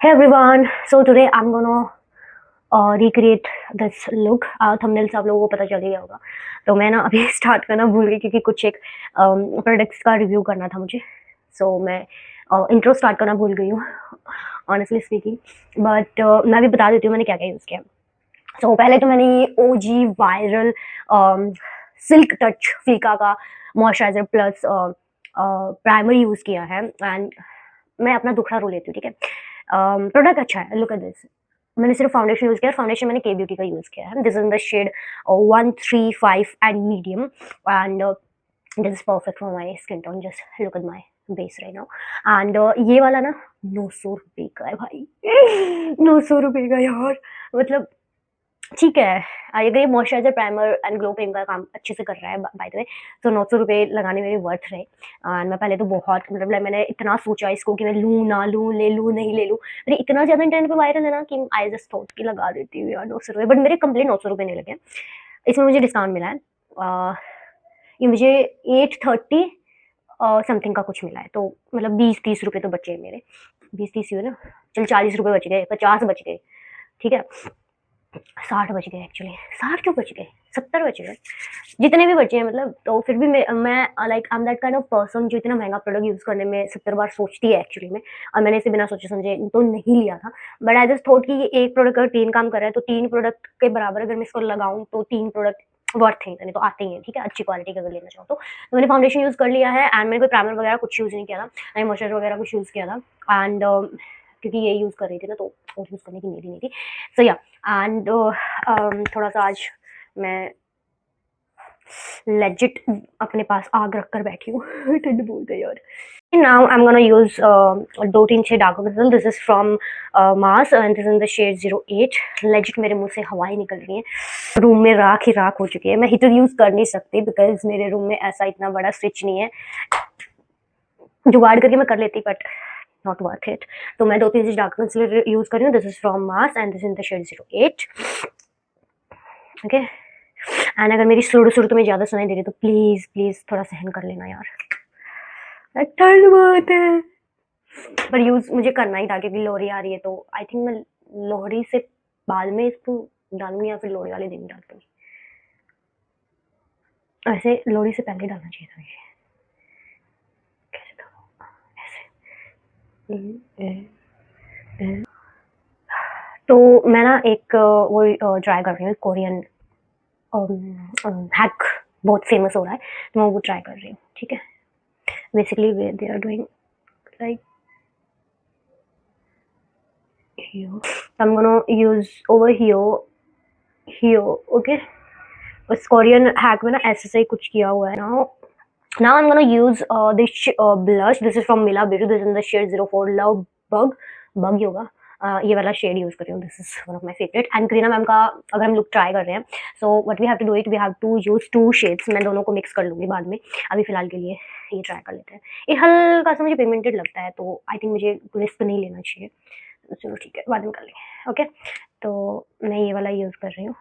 Hey everyone, so today I'm gonna recreate this look. Thumbnail से आप लोगों को पता चल ही गया होगा। तो मैं ना अभी स्टार्ट करना भूल गई क्योंकि कुछ एक प्रोडक्ट्स का रिव्यू करना था मुझे। सो मैं इंट्रो स्टार्ट करना भूल गई हूँ ऑनेस्टली स्पीकिंग। बट मैं भी बता देती हूँ मैंने क्या क्या यूज़ किया। सो पहले तो मैंने ये ओजी वायरल सिल्क टच फीका का मॉइस्चराइजर प्लस प्राइमर यूज़ किया है। एंड मैं अपना दुखड़ा रो लेती हूँ, ठीक है। प्रोडक्ट अच्छा है, लुक एट दिस। मैंने सिर्फ फाउंडेशन यूज़ किया, फाउंडेशन मैंने के ब्यूटी का यूज़ किया है। This is in the shade 135 and medium and this is perfect for my skin tone. Just look at my base right now. And ये वाला ना 900 रुपये का है भाई 900 रुपये का यार, मतलब ठीक है। अगर ये moisturiser primer and glow cream का काम अच्छे से कर रहा है बाय द वे, तो 900 रुपये लगाने मेरे वर्थ रहे। एंड मैं पहले तो बहुत मतलब मैंने इतना सोचा इसको कि मैं लूँ ना लूँ, ले लूँ नहीं ले लूँ। मेरे इतना ज़्यादा इंटरनेट पे वायरल है ना कि आई जस्ट थॉट कि लगा देती हूँ यार 900 रुपये। बट मेरे कंप्लीट 900 रुपये नहीं लगे। इसमें मुझे डिस्काउंट मिला है। ये मुझे 830 समथिंग का कुछ मिला है, तो मतलब 20-30 रुपये तो बचे हैं मेरे। 20-30 हुए ना, चल 40 रुपये बच गए, 50 बच गए, ठीक है। 60 बच गए एक्चुअली, 60 क्यों बच गए, 70 बच गए, जितने भी बचे हैं मतलब। तो फिर भी मैं like I am that kind of person जो इतना महंगा प्रोडक्ट यूज़ करने में 70 बार सोचती है एक्चुअली में। और मैंने इसे बिना सोचे समझे तो नहीं लिया था। बट आई जस्ट थॉट कि ये एक प्रोडक्ट अगर 3 काम कर रहा है तो 3 प्रोडक्ट के बराबर अगर मैं इसको लगाऊँ तो 3 प्रोडक्ट वर्थ है, इतने तो आते ही हैं, ठीक है, अच्छी क्वालिटी का अगर लेना चाहो तो। मैंने फाउंडेशन यूज़ कर लिया है एंड मैंने कोई प्राइमर वगैरह कुछ यूज़ नहीं किया था, ना मॉइस्चराइजर वगैरह कुछ यूज़ किया था। एंड क्योंकि ये यूज़ कर रही थी ना, तो और यूज़ करने की नीड ही नहीं थी। सो या एंड थोड़ा सा आज मैं लेजिट अपने पास आग रख कर बैठी हूँ ठंड बोलते यार। Now I'm gonna use 2-3 shade dark pencil. This is from Mars and this in the shade 08। Legit मेरे मुंह से हवाएं निकल रही हैं, रूम में राख ही राख हो चुकी है। मैं हीटर यूज कर नहीं सकती बिकॉज मेरे रूम में ऐसा इतना बड़ा स्विच नहीं है, जुगाड़ करके मैं कर लेती बट नॉट वर्थ इट। तो मैं 2-3 चीज डार्क कंसीलर यूज कर रही हूँ। This is from Mars and this in the shade 08। Okay and अगर मेरी सुर सुर तुम्हें ज्यादा सुनाई दे रही तो प्लीज प्लीज थोड़ा सहन कर लेना यार, ठंड बहुत है। पर यूज मुझे करना ही था क्योंकि लोहड़ी आ रही है, तो आई थिंक मैं लोहड़ी से बाद में इसको डालूंगी या फिर लोहड़ी वाले दिन डाल दूंगी। ऐसे लोहड़ी से पहले डालना चाहिए था ये। कैसे डालूं? ऐसे। तो मैं ना एक वो ट्राई कर रही हूँ, कोरियन हैक बहुत फेमस हो रहा है, तो मैं वो ट्राई कर रही हूँ, ठीक है। Basically they are doing like here. I'm gonna use over here, okay. उस कोरियन हैक में ना ऐसे से ही कुछ किया हुआ है। now I'm gonna use this blush. This is from Mila Beauty. This is in the shade 04 Love Bug ही होगा। ये वाला शेड यूज कर रही हूँ। This is one of my favourite. And Kareena ma'am का अगर हम लुक ट्राई कर रहे हैं, so what we have to do it, we have to use 2 shades. मैं दोनों को मिक्स कर लूंगी बाद में, अभी फिलहाल के लिए ये ट्राई कर लेते हैं। ये हल्का सा मुझे पिगमेंटेड लगता है, तो आई थिंक मुझे रिस्क नहीं लेना चाहिए। चलो ठीक है, बाद में कर लेंगे, ओके। तो मैं ये वाला यूज कर रही हूँ।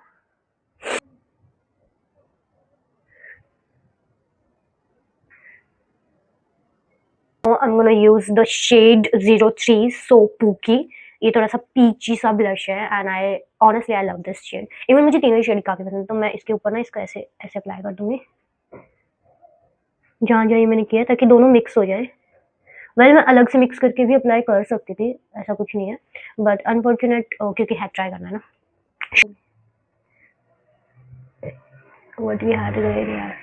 I'm gonna use the shade 03 So Pooky. ये थोड़ा सा पीची सा ब्लश है and I honestly I love this shade. Even मुझे तीनों ही शेड काफी पसंद है, तो मैं इसके ऊपर ना इसका ऐसे ऐसे अप्लाई कर दूंगी जहाँ जहाँ ये मैंने किया, ताकि दोनों मिक्स हो जाए। वेल मैं अलग से मिक्स करके भी अप्लाई कर सकती थी, ऐसा कुछ नहीं है, बट अनफॉर्चुनेट क्योंकि हैक ट्राई करना है ना। What we have to do यार।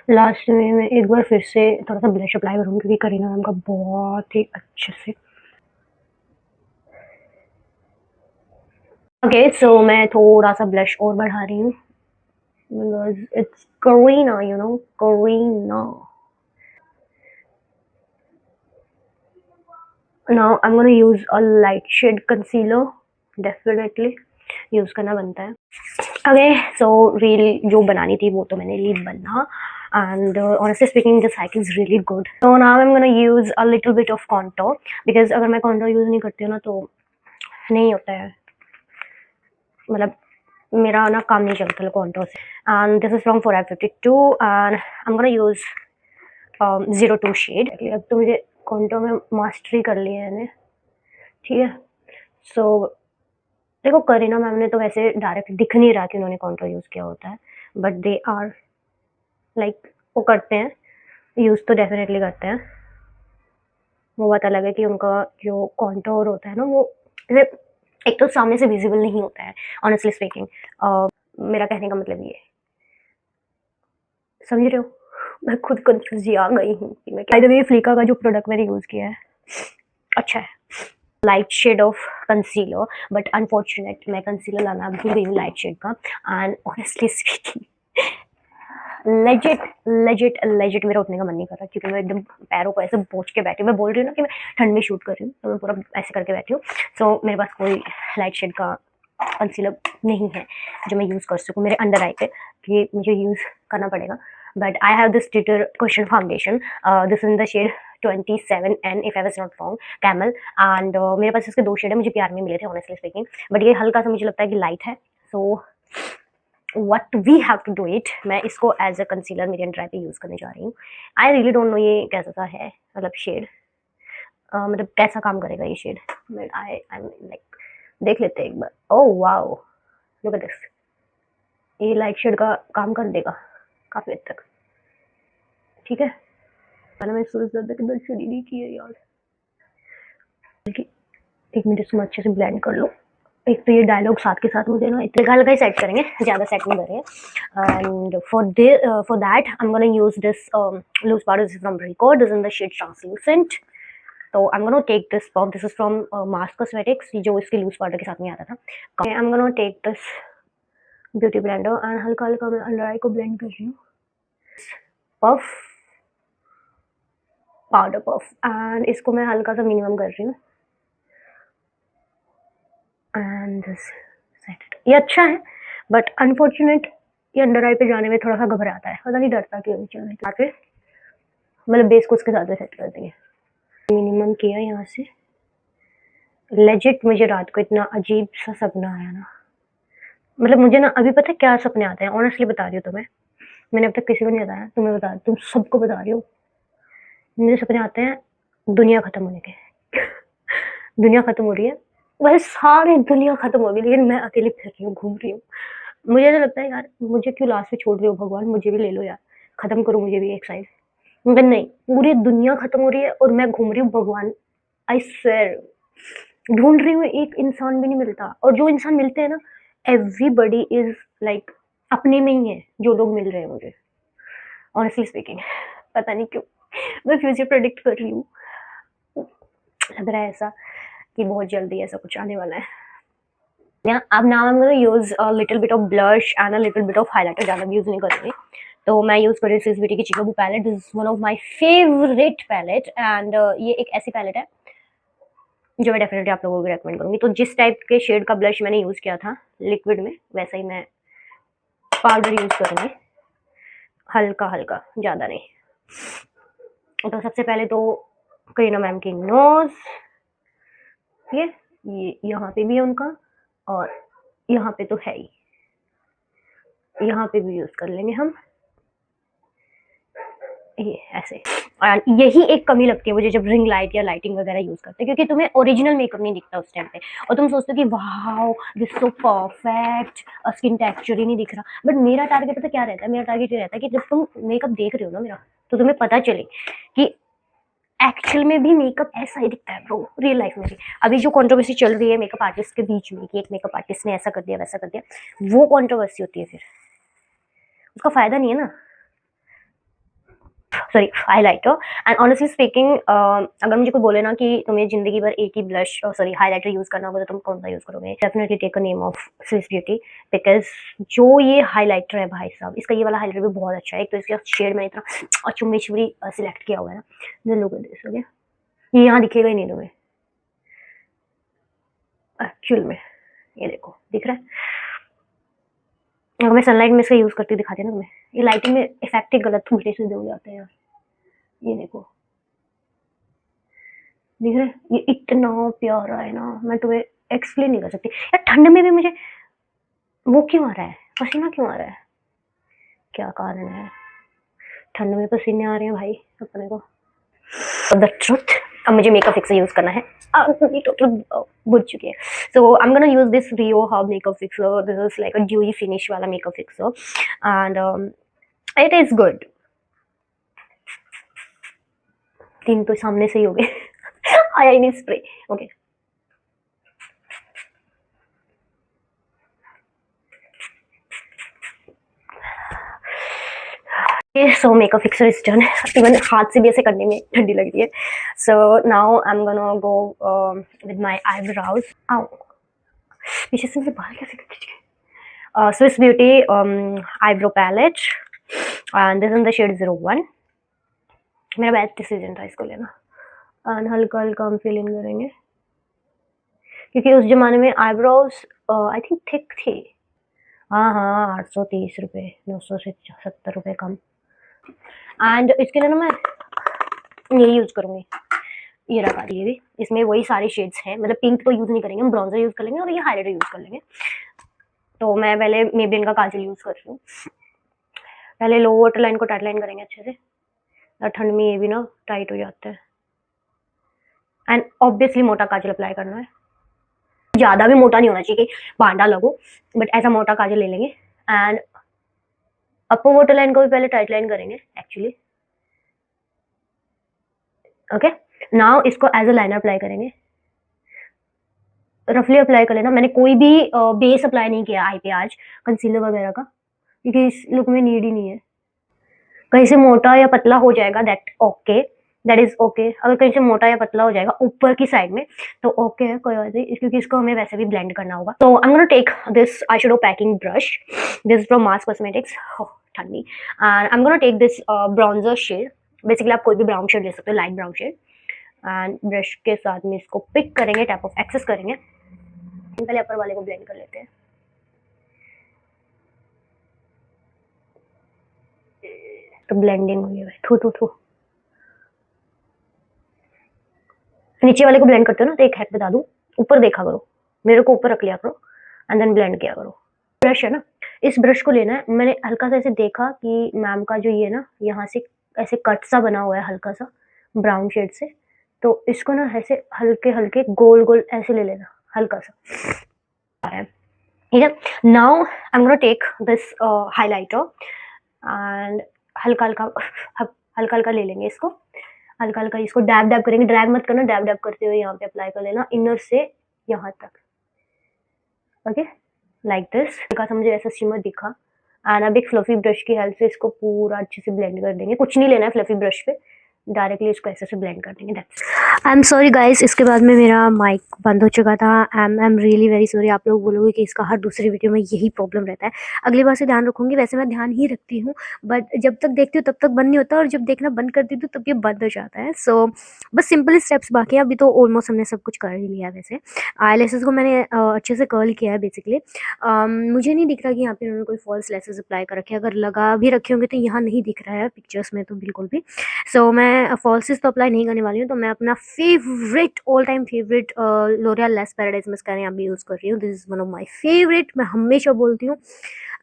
लास्ट में मैं एक बार फिर से थोड़ा सा ब्लश अप्लाई करूँगी क्योंकि करीना मैम का बहुत ही अच्छे से। ओके सो मैं थोड़ा सा ब्लश और बढ़ा रही हूँ because it's Kareena, you know, Kareena. Now I am gonna use a light shade concealer, definitely use करना बनता है। ओके सो रील जो बनानी थी वो तो मैंने ली बना, and honestly speaking this hike is really good. So now I'm gonna use a little bit of contour because अगर मैं contour यूज नहीं करती हूँ ना तो नहीं होता है, मतलब मेरा ना काम नहीं चलता contour से। And this is from 452 and I'm gonna use 02 shade. अब तो मुझे कॉन्टोर में मास्टरी कर ली है मैंने, ठीक है। सो देखो करीना मैम ने तो वैसे डायरेक्ट दिख नहीं रहा कि उन्होंने कॉन्टोर यूज़ किया होता है, बट दे आर लाइक वो करते हैं, यूज़ तो डेफिनेटली करते हैं। वो बात अलग है कि उनका जो कॉन्टोर होता है ना वो जैसे एक तो सामने से विजिबल नहीं होता है, ऑनेस्टली स्पीकिंग। मेरा कहने का मतलब ये है, समझ रहे हो? मैं खुद कंफ्यूज आ गई हूँ कि मैं क्या। बाय द वे फ्लिका का जो प्रोडक्ट मैंने यूज़ किया है अच्छा है, light shade of concealer, but unfortunate मैं कंसीलर लाना भूल गई हूँ लाइट शेड का। And honestly speaking legit legit legit मेरा उठने का मन नहीं कर रहा, क्योंकि मैं एकदम पैरों को ऐसे बोझ के बैठी हूँ। मैं बोल रही हूँ ना कि मैं ठंड में शूट कर रही हूँ, तो मैं पूरा ऐसे करके बैठी हूँ। सो मेरे पास कोई लाइट शेड का कंसीलर नहीं है जो मैं यूज़ कर सकूँ मेरे अंडर आई पे, कि मुझे यूज़ करना पड़ेगा। But I have this glitter cushion foundation, this in the shade 27N if I was not wrong, camel. And मेरे पास इसके 2 शेड है, मुझे प्यार में मिले थे ऑनेस्टली स्पीकिंग, बट ये हल्का सा मुझे लगता है कि लाइट है। So what we have to do it, मैं इसको एज अ कंसीलर मेरे अंडर आई पे यूज़ करने जा रही हूँ। आई रियली डोंट नो ये कैसा सा है, मतलब शेड मतलब कैसा काम करेगा ये शेड। आई आई लाइक देख लेते हैं एक बार। Oh wow, look at this, ये लाइट शेड का काम कर देगा काफ़ी हद तक, ठीक है। मैंने सोच रहा था कि लाइट शेड ही नहीं की है यार, बल्कि 1 मिनट इसको अच्छे से ब्लेंड कर लो। एक तो ये डायलॉग साथ के साथ मुझे ना इतने हल्का ही सेट करेंगे, ज़्यादा सेट नहीं करेंगे। And for that I am gonna use this loose powder from Ricoh, this in the shade translucent. तो I am gonna take this puff, this is from Mars cosmetics, जो इसके लूज पाउडर के साथ में आता था। I am gonna take this beauty blender and हल्का हल्का मैं अंडर आई को ब्लेंड कर रही हूँ, पफ पाउडर पफ, एंड इसको मैं हल्का सा मिनिमम कर रही हूँ। एंड दिस सेट, ये अच्छा है, बट अनफॉर्चुनेट ये अंडर आई पे जाने में थोड़ा सा घबराता है, पता नहीं डरता क्यों चलने पे, मतलब बेस को उसके साथ में सेट कर देंगे। मिनिमम किया यहाँ से। लेजिट मुझे रात को इतना अजीब सा सपना आया ना, मतलब मुझे ना अभी पता है क्या सपने आते हैं, ऑनेस्टली बता रही हूँ तुम्हें, मैंने अब तक किसी को नहीं बताया, तुम्हें बता, तुम सबको बता रही हूँ। मुझे सपने आते हैं दुनिया खत्म होने के दुनिया खत्म हो रही है, वह सारी दुनिया खत्म हो गई, लेकिन मैं अकेली फिर रही हूँ, घूम रही हूँ। मुझे ऐसा लगता है यार, मुझे क्यों लास्ट में छोड़ रहे हो भगवान, मुझे भी ले लो यार, खत्म करो मुझे भी एक साइड। मगर नहीं, पूरी दुनिया खत्म हो रही है और मैं घूम रही हूँ भगवान, आई स्वेयर ढूंढ रही हूँ, एक इंसान भी नहीं मिलता, और जो इंसान मिलते हैं ना एवरीबडी इज लाइक अपने में ही है जो लोग मिल रहे हैं मुझे, ऑनेस्टली स्पीकिंग। पता नहीं क्यों मैं फ्यूचर प्रेडिक्ट कर रही हूँ, लग रहा है ऐसा कि बहुत जल्दी ऐसा कुछ आने वाला है। Yeah, अब now I am gonna use a little bit of blush and a little bit of highlighter, ज़्यादा भी यूज नहीं करूँगी। तो मैं यूज़ कर रही हूँ स्विस ब्यूटी की Chicago palette, this is one of my favourite palette. And ये एक ऐसी पैलेट है जो मैं डेफिनेटली आप लोगों को रेकमेंड करूँगी। तो जिस टाइप के शेड का ब्लश मैंने यूज़ किया था लिक्विड में, वैसा ही मैं पाउडर यूज़ करूँगी, हल्का हल्का, ज़्यादा नहीं। तो सबसे पहले तो करीना मैम की नोज, ये यहाँ पे भी है उनका, और यहाँ पे तो है ही, यहाँ पे भी यूज़ कर लेंगे हम, ये ऐसे। और यही एक कमी लगती है मुझे जब रिंग लाइट या लाइटिंग वगैरह यूज़ करते हैं, क्योंकि तुम्हें ओरिजिनल मेकअप नहीं दिखता उस टाइम पे, और तुम सोचते हो कि wow this so perfect, skin texture ही नहीं दिख रहा। बट मेरा टारगेट पता क्या रहता है, मेरा टारगेट ये रहता है कि जब तुम मेकअप देख रहे हो ना मेरा, तो तुम्हें पता चले कि एक्चुअल में भी मेकअप ऐसा ही दिखता है ब्रो, रियल लाइफ में भी। अभी जो कंट्रोवर्सी चल रही है मेकअप आर्टिस्ट के बीच में कि एक मेकअप आर्टिस्ट ने ऐसा कर दिया वैसा कर दिया, वो कंट्रोवर्सी होती है, फिर उसका फायदा नहीं है ना। Sorry, highlighter. And honestly speaking अगर मुझे कोई बोले ना कि तुम्हें जिंदगी भर एक ही ब्लश सॉरी हाइलाइटर यूज करना होगा तो तुम कौन सा यूज करोगे, definitely take a name of Swiss Beauty, because जो ये हाइलाइटर है भाई साहब, इसका ये वाला हाइलाइटर भी बहुत अच्छा है। एक तो इसका शेड में इतना अचुमेचुरी सिलेक्ट किया हुआ है ना, लोग देख सके, ये यहाँ दिखेगा ही नहीं तुम्हें एक्चुअल में, ये देखो दिख रहा है। अगर मैं सनलाइट में इसका यूज करती दिखाती ना तुम्हें, ये लाइटिंग में इफेक्ट ही गलत उल्टे से हो जाते हैं यार, ये देखो दिख रहा है, ये इतना प्यारा है ना, मैं तुम्हें एक्सप्लेन नहीं कर सकती यार। ठंड में भी मुझे वो क्यों आ रहा है, पसीना क्यों आ रहा है, क्या कारण है, ठंड में पसीने आ रहे हैं भाई अपने को। द ट्रुथ, अब मुझे मेकअप फिक्सर यूज करना है। टोटल बुझ चुकी है। So I am gonna use this Rio herb makeup fixer. This is like a dewy finish वाला makeup fixer and it is good. 3 तो सामने से ही हो गए। आया ही नहीं spray. Okay, so makeup fixer is done. Even हाथ से भी ऐसे करने में ठंडी लग रही है। So now I am gonna go with my eyebrows. आओ, पीछे से मेरे बाल कैसे खींच गए। Swiss Beauty eyebrow palette and this in the shade 01। मेरा बेस्ट डिसीजन था इसको लेना। एंड हल्का हल्का हम फिल इन करेंगे क्योंकि उस जमाने में आईब्रोज आई थिंक थिक थी। हाँ 830 रुपये, 900 से 70 रुपये कम। एंड इसके लिए ना मैं ये यूज करूंगी, ये रखा ये भी। इसमें वही सारे शेड्स हैं, मतलब पिंक तो यूज नहीं करेंगे, हम ब्राउजर यूज कर लेंगे और ये हाइलाइटर यूज कर लेंगे। तो मैं पहले मेबलिन का काजल यूज कर रही हूँ। पहले लो वाटर लाइन को टाइट लाइन करेंगे अच्छे से, और ठंड में ये भी ना टाइट हो जाता है। एंड ऑब्वियसली मोटा काजल अप्लाई करना है, ज्यादा भी मोटा नहीं होना चाहिए कि भांडा लगो, बट ऐसा मोटा काजल ले लेंगे। एंड अपर वाटर लाइन को भी पहले टाइट लाइन करेंगे एक्चुअली। ओके, नाउ इसको एज अ लाइनर अप्लाई करेंगे। रफली अप्लाई कर लेना। मैंने कोई भी बेस अप्लाई नहीं किया आई पे आज, कंसीलर वगैरह का, क्योंकि इस लुक में नीड ही नहीं है। कहीं से मोटा या पतला हो जाएगा दैट इज ओके। अगर कहीं से मोटा या पतला हो जाएगा ऊपर की साइड में तो ओके है, कोई बात नहीं, क्योंकि इसको हमें वैसे भी ब्लेंड करना होगा। तो I am gonna take this eye shadow packing brush, this from Mars cosmetics, ठंडी। And I am gonna take this bronzer shade. Basically आप कोई भी ब्राउन शेड ले सकते हो, light brown shade. And brush के साथ में इसको पिक करेंगे, टैप ऑफ एक्सेस करेंगे। पहले अपर वाले को ब्लेंड कर लेते हैं। तो ब्लेंडिंग हुई है, थू नीचे वाले को ब्लेंड करते हो ना, तो एक हैक बता दूं, ऊपर देखा करो, मेरे को ऊपर रख लिया करो एंड देन ब्लेंड किया करो। ब्रश है ना, इस ब्रश को लेना है। मैंने हल्का सा ऐसे देखा कि मैम का जो ये ना यहाँ से ऐसे कट सा बना हुआ है हल्का सा ब्राउन शेड से, तो इसको ना ऐसे हल्के हल्के गोल गोल ऐसे ले लेना, हल्का सा। ठीक है, now I am gonna take this highlighter and हल्का हल्का ले लेंगे इसको, हल्का हल्का इसको डैब डैब करेंगे। ड्रैग मत करना, डैब डैब करते हुए यहाँ पे अप्लाई कर लेना, इनर से यहाँ तक। Okay, like this. हल्का सा मुझे ऐसा शिमर दिखा। एंड अब एक फ्लफी ब्रश की हेल्प से इसको पूरा अच्छे से ब्लेंड कर देंगे। कुछ नहीं लेना है फ्लफी ब्रश पे, डायरेक्टली इसको ऐसे से ब्लेंड कर देंगे। आई एम सॉरी गाइस, इसके बाद में मेरा माइक बंद हो चुका था। I am really very sorry. आप लोग बोलोगे कि इसका हर दूसरी वीडियो में यही प्रॉब्लम रहता है। अगली बार से ध्यान रखूंगी। वैसे मैं ध्यान ही रखती हूँ, बट जब तक देखती हूँ तब तक बंद नहीं होता, और जब देखना बंद कर देती हूँ तब ये बंद हो जाता है। सो बस सिंपल स्टेप्स बाकी है। अभी तो ऑलमोस्ट हमने सब कुछ कर ही लिया है। वैसे आई लेसेस को मैंने अच्छे से कर्ल किया है बेसिकली। मुझे नहीं दिख रहा कि यहाँ पे उन्होंने कोई फॉल्स लेसेस अप्लाई कर रखे हैं। अगर लगा भी रखे होंगे तो यहाँ नहीं दिख रहा है पिक्चर्स में तो बिल्कुल भी। सो मैं फॉल्सेस तो अप्लाई नहीं करने वाली हूँ। तो मैं अपना favourite all time favourite L'Oreal less paradise mascara यहाँ पे यूज़ कर रही हूँ। This is one of my favourite, मैं हमेशा बोलती हूँ।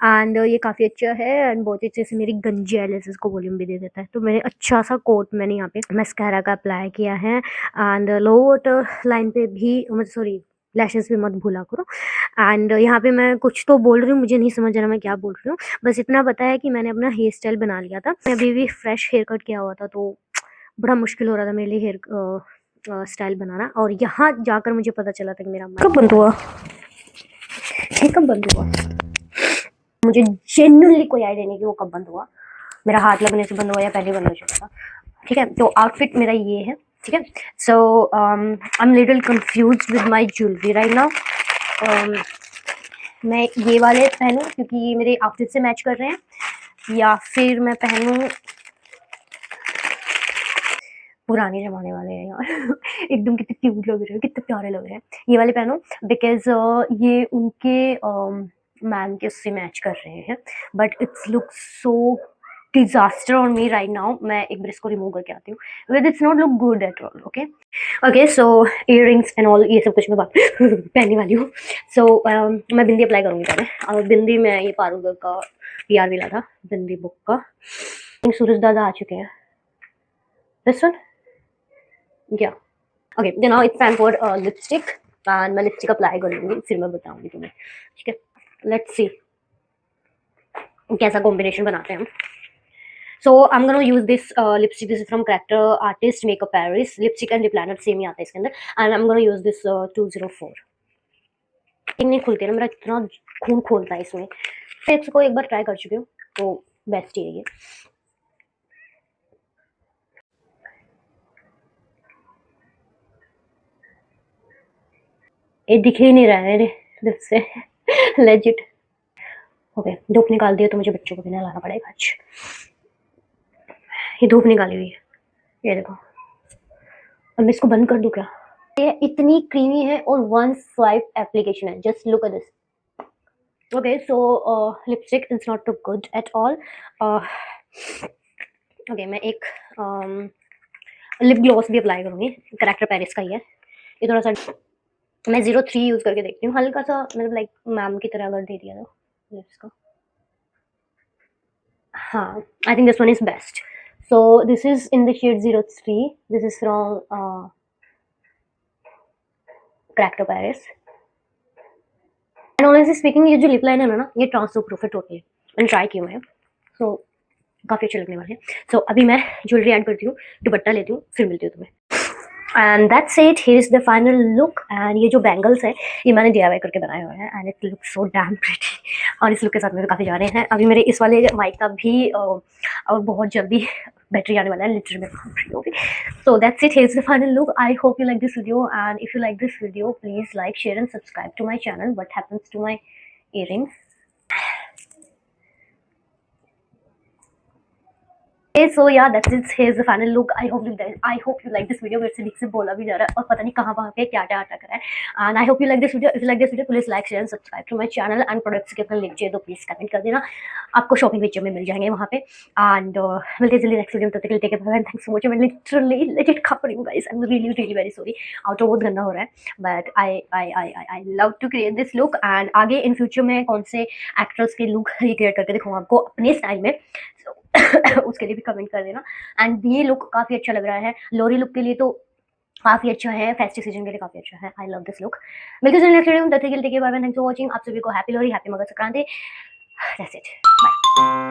एंड ये काफ़ी अच्छा है एंड बहुत अच्छे से मेरी गंजी आईलैशेस को वॉल्यूम भी दे देता है। तो मैंने अच्छा सा कोट मैंने यहाँ पे मस्कारा का अप्लाई किया है। एंड लो वाटर लाइन पे भी, सॉरी लैशेस भी मत भूला करो। एंड यहाँ पे मैं कुछ तो बोल रही हूँ, मुझे नहीं समझ रहा मैं क्या बोल रही हूँ। बस इतना पता है कि मैंने अपना हेयर स्टाइल बना लिया था। मैं अभी भी फ्रेश हेयर कट किया हुआ था, तो बड़ा मुश्किल हो रहा था मेरे लिए हेयर स्टाइल बनाना। और यहाँ जाकर मुझे पता चला था कि मेरा कब बंद हुआ, ये कब बंद हुआ, मुझे जेन्युइनली कोई आइडिया नहीं कि वो कब बंद हुआ। मेरा हाथ लगने से बंद हुआ या पहले बंद हो चुका था। ठीक है, तो आउटफिट मेरा ये है। ठीक है, so I am little confuse with my jewellery right now. मैं ये वाले पहनूं क्योंकि ये मेरे आउटफिट से मैच कर रहे हैं, या फिर मैं पहनूं पुराने जमाने वाले हैं यार। एकदम कितने क्यूट लग रहे हैं, कितने प्यारे लग रहे हैं। ये वाले पहनो बिकॉज ये उनके मैम के उससे मैच कर रहे हैं, but it's look so disaster on me right now. मैं एक बार इसको रिमूव करके आती हूँ, with its not look good at all. Okay okay, so earrings and all ये सब कुछ मैं बात पहनने वाली हूँ। सो मैं बिंदी अप्लाई करूँगी पहले। और बिंदी मैं ये पारुल का PR मिला था बिंदी बुक का। सूरज दादा आ चुके हैं। दिस वन, या okay, then now it's time for lipstick and मैं लिपस्टिक अप्लाई कर लूंगी, फिर मैं बताऊंगी तुम्हें, ठीक है। लेट्स सी कैसा कॉम्बिनेशन बनाते हैं हम। So I'm gonna use this lipstick. This is from Character Artist Makeup Paris. Lipstick and lip liner same ही आता है इसके अंदर, and I'm gonna use this 204. नहीं खुलती ना, मेरा इतना खून खोलता है इसमें। फिर इसको एक बार ट्राई कर चुकी हूँ, तो बेस्ट ही है ये। ये दिख ही नहीं रहा है मेरे लिप से लेजिट। ओके, धूप निकाल दिया तो मुझे बच्चों को भी नहलाना पड़ेगा आज। ये धूप निकाली हुई है, ये देखो। अब मैं इसको बंद कर दूं क्या? ये इतनी क्रीमी है और वन स्वाइप एप्लीकेशन है, just look at this. Okay, so lipstick is not too good at all. Okay, मैं एक लिप ग्लॉस भी अप्लाई करूंगी, करैक्टर पेरिस का ही है। ये थोड़ा सा मैं 03 यूज करके देखती हूँ, हल्का सा मतलब लाइक मैम की तरह अगर दे दिया तो लिप्स का। हाँ, I think this one is best. So this is in the shade 03. This is from Character Paris. And honestly speaking, ये जो लिप लाइनर है ना, ये ट्रांसफर प्रूफ है टोटली। मैंने ट्राई किया है, so काफ़ी अच्छे लगने वाले हैं। So अभी मैं ज्वेलरी ऐड करती हूँ, दुपट्टा लेती हूँ, फिर मिलती हूँ तुम्हें। And that's it, here is the final look. And ये जो बैंगल्स है ये मैंने DIY करके बनाए हुए हैं, and it look so damn pretty. और इस लुक के साथ में काफ़ी जा रहे हैं। अभी मेरे इस वाले माइक का भी और बहुत जल्दी बैटरी आने वाला है, लिटरली मैं फ्री होगी। So that's it, here is the final look. I hope you like this video, and if you like this video please like, share and subscribe to my channel. What happens to my earrings? So yeah, that's it. Here's the final look. I hope you like this video. मेरे से ठीक से बोला भी जा रहा है और पता नहीं कहाँ पे क्या अटक रहा है। And I hope you like this video. If you like this video, please like, share and subscribe to my channel. And products के अपने लिंक चाहिए तो प्लीज कमेंट कर देना, आपको शॉपिंग विच में मिल जाएंगे वहाँ पे। And मिलते जल्दी नेक्स्ट वीडियो में, तब तक के लिए take care, thanks for watching. मैं लिटरली लेजिट खा पड़ी हूँ guys, I am really very sorry. Outro बहुत गंदा हो रहा है, but I love to create this look. And आगे इन फ्यूचर में कौन से एक्टर्स के लुक रिक्रिएट करके दिखाऊँ आपको अपने स्टाइल में, उसके लिए भी कमेंट कर देना। एंड ये लुक काफ़ी अच्छा लग रहा है, लोरी लुक के लिए तो काफ़ी अच्छा है, फेस्टिव सीजन के लिए काफ़ी अच्छा है। I love this look. मिलते हैं नेक्स्ट वीडियो में, तब तक के लिए take care, bye bye, thanks for watching. आप सभी को happy Lohri, happy Makar Sankranti. That's it, bye.